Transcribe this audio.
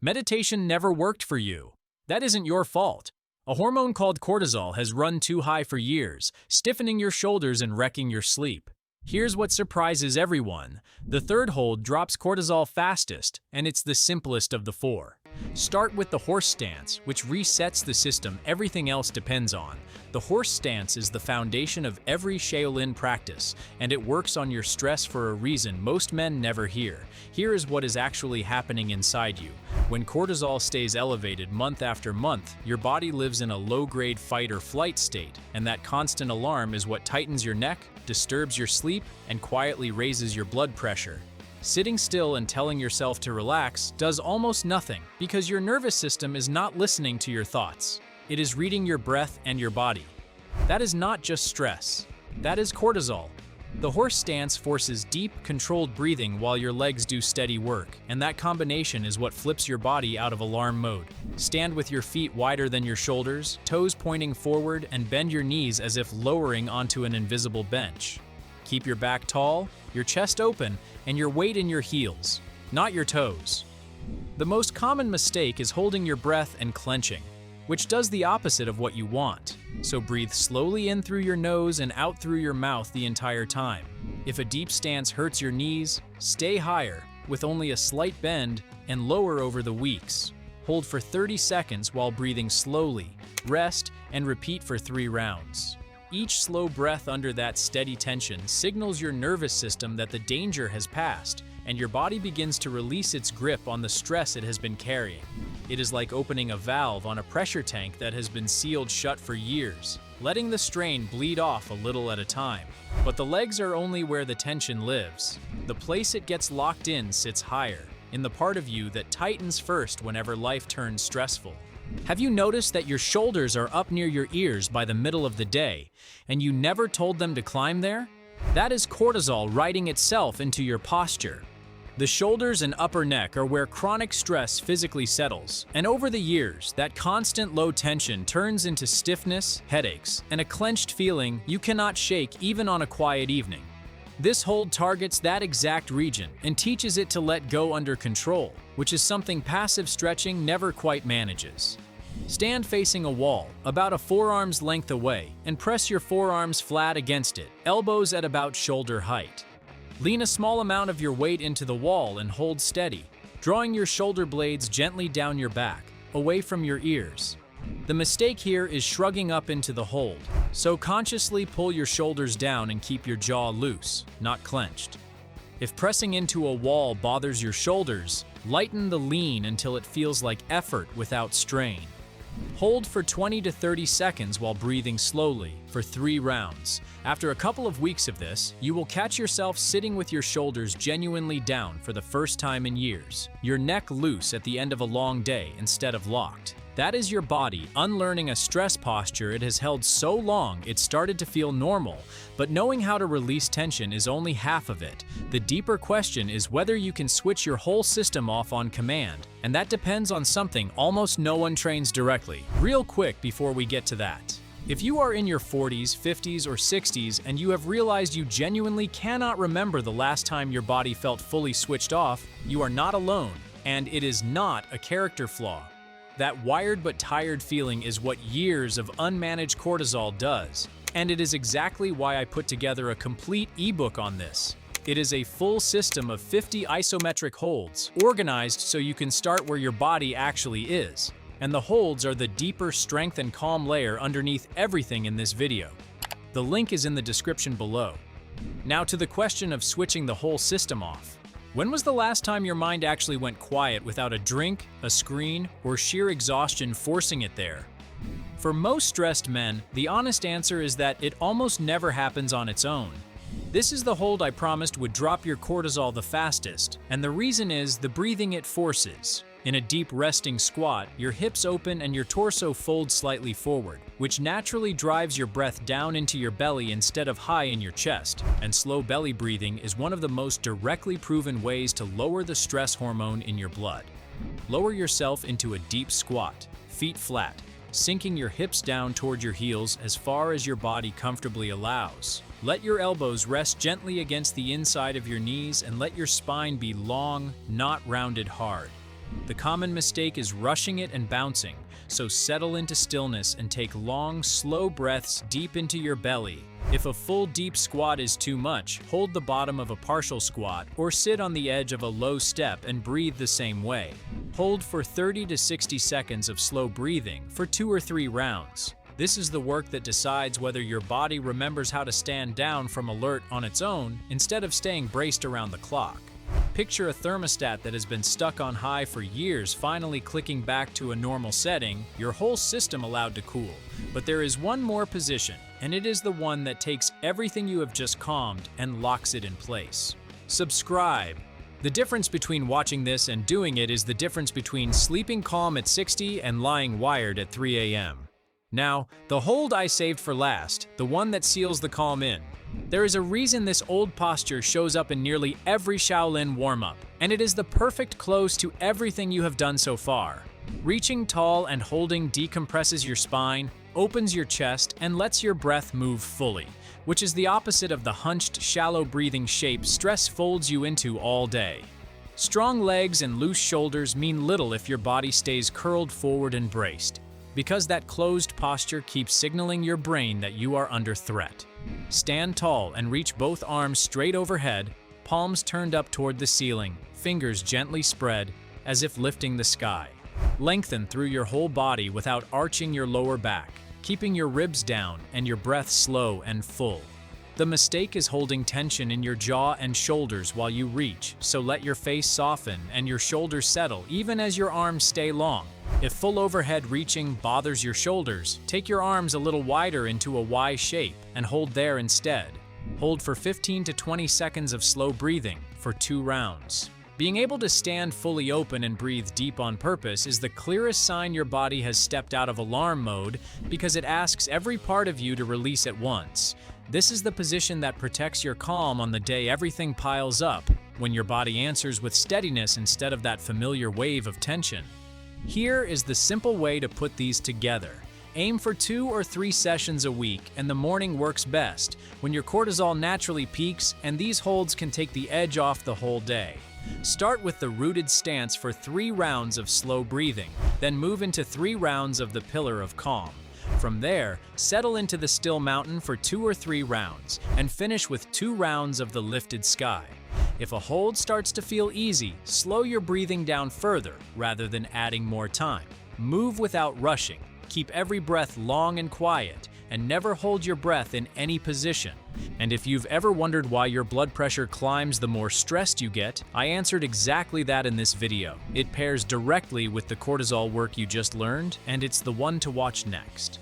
Meditation never worked for you. That isn't your fault. A hormone called cortisol has run too high for years, stiffening your shoulders and wrecking your sleep. Here's what surprises everyone. The third hold drops cortisol fastest, and it's the simplest of the four. Start with the horse stance, which resets the system everything else depends on. The horse stance is the foundation of every Shaolin practice, and it works on your stress for a reason most men never hear. Here is what is actually happening inside you. When cortisol stays elevated month after month, your body lives in a low-grade fight or flight state, and that constant alarm is what tightens your neck, disturbs your sleep, and quietly raises your blood pressure. Sitting still and telling yourself to relax does almost nothing because your nervous system is not listening to your thoughts. It is reading your breath and your body. That is not just stress. That is cortisol. The horse stance forces deep, controlled breathing while your legs do steady work, and that combination is what flips your body out of alarm mode. Stand with your feet wider than your shoulders, toes pointing forward, and bend your knees as if lowering onto an invisible bench. Keep your back tall, your chest open, and your weight in your heels, not your toes. The most common mistake is holding your breath and clenching, which does the opposite of what you want. So breathe slowly in through your nose and out through your mouth the entire time. If a deep stance hurts your knees, stay higher, with only a slight bend, and lower over the weeks. Hold for 30 seconds while breathing slowly, rest, and repeat for 3 rounds. Each slow breath under that steady tension signals your nervous system that the danger has passed, and your body begins to release its grip on the stress it has been carrying. It is like opening a valve on a pressure tank that has been sealed shut for years, letting the strain bleed off a little at a time. But the legs are only where the tension lives. The place it gets locked in sits higher, in the part of you that tightens first whenever life turns stressful. Have you noticed that your shoulders are up near your ears by the middle of the day, and you never told them to climb there? That is cortisol writing itself into your posture. The shoulders and upper neck are where chronic stress physically settles, and over the years, that constant low tension turns into stiffness, headaches, and a clenched feeling you cannot shake even on a quiet evening. This hold targets that exact region and teaches it to let go under control, which is something passive stretching never quite manages. Stand facing a wall, about a forearm's length away, and press your forearms flat against it, elbows at about shoulder height. Lean a small amount of your weight into the wall and hold steady, drawing your shoulder blades gently down your back, away from your ears. The mistake here is shrugging up into the hold, so consciously pull your shoulders down and keep your jaw loose, not clenched. If pressing into a wall bothers your shoulders, lighten the lean until it feels like effort without strain. Hold for 20 to 30 seconds while breathing slowly for 3 rounds. After a couple of weeks of this, you will catch yourself sitting with your shoulders genuinely down for the first time in years, your neck loose at the end of a long day instead of locked. That is your body unlearning a stress posture it has held so long it started to feel normal, but knowing how to release tension is only half of it. The deeper question is whether you can switch your whole system off on command, and that depends on something almost no one trains directly. Real quick before we get to that. If you are in your 40s, 50s, or 60s and you have realized you genuinely cannot remember the last time your body felt fully switched off, you are not alone, and it is not a character flaw. That wired but tired feeling is what years of unmanaged cortisol does, and it is exactly why I put together a complete ebook on this. It is a full system of 50 isometric holds, organized so you can start where your body actually is. And the holds are the deeper strength and calm layer underneath everything in this video. The link is in the description below. Now to the question of switching the whole system off. When was the last time your mind actually went quiet without a drink, a screen, or sheer exhaustion forcing it there? For most stressed men, the honest answer is that it almost never happens on its own. This is the hold I promised would drop your cortisol the fastest, and the reason is the breathing it forces. In a deep resting squat, your hips open and your torso folds slightly forward, which naturally drives your breath down into your belly instead of high in your chest. And slow belly breathing is one of the most directly proven ways to lower the stress hormone in your blood. Lower yourself into a deep squat, feet flat, sinking your hips down toward your heels as far as your body comfortably allows. Let your elbows rest gently against the inside of your knees and let your spine be long, not rounded hard. The common mistake is rushing it and bouncing, so settle into stillness and take long, slow breaths deep into your belly. If a full deep squat is too much, hold the bottom of a partial squat or sit on the edge of a low step and breathe the same way. Hold for 30 to 60 seconds of slow breathing for 2 or 3 rounds. This is the work that decides whether your body remembers how to stand down from alert on its own instead of staying braced around the clock. Picture a thermostat that has been stuck on high for years finally clicking back to a normal setting, your whole system allowed to cool. But there is one more position, and it is the one that takes everything you have just calmed and locks it in place. Subscribe. The difference between watching this and doing it is the difference between sleeping calm at 60 and lying wired at 3 a.m. Now, the hold I saved for last, the one that seals the calm in. There is a reason this old posture shows up in nearly every Shaolin warm-up, and it is the perfect close to everything you have done so far. Reaching tall and holding decompresses your spine, opens your chest, and lets your breath move fully, which is the opposite of the hunched, shallow breathing shape stress folds you into all day. Strong legs and loose shoulders mean little if your body stays curled forward and braced, because that closed posture keeps signaling your brain that you are under threat. Stand tall and reach both arms straight overhead, palms turned up toward the ceiling, fingers gently spread, as if lifting the sky. Lengthen through your whole body without arching your lower back, keeping your ribs down and your breath slow and full. The mistake is holding tension in your jaw and shoulders while you reach, so let your face soften and your shoulders settle even as your arms stay long. If full overhead reaching bothers your shoulders, take your arms a little wider into a Y shape and hold there instead. Hold for 15 to 20 seconds of slow breathing for 2 rounds. Being able to stand fully open and breathe deep on purpose is the clearest sign your body has stepped out of alarm mode because it asks every part of you to release at once. This is the position that protects your calm on the day everything piles up, when your body answers with steadiness instead of that familiar wave of tension. Here is the simple way to put these together. Aim for 2 or 3 sessions a week, and the morning works best, when your cortisol naturally peaks and these holds can take the edge off the whole day. Start with the rooted stance for 3 rounds of slow breathing, then move into 3 rounds of the pillar of calm. From there, settle into the still mountain for 2 or 3 rounds, and finish with 2 rounds of the lifted sky. If a hold starts to feel easy, slow your breathing down further rather than adding more time. Move without rushing, keep every breath long and quiet, and never hold your breath in any position. And if you've ever wondered why your blood pressure climbs the more stressed you get, I answered exactly that in this video. It pairs directly with the cortisol work you just learned, and it's the one to watch next.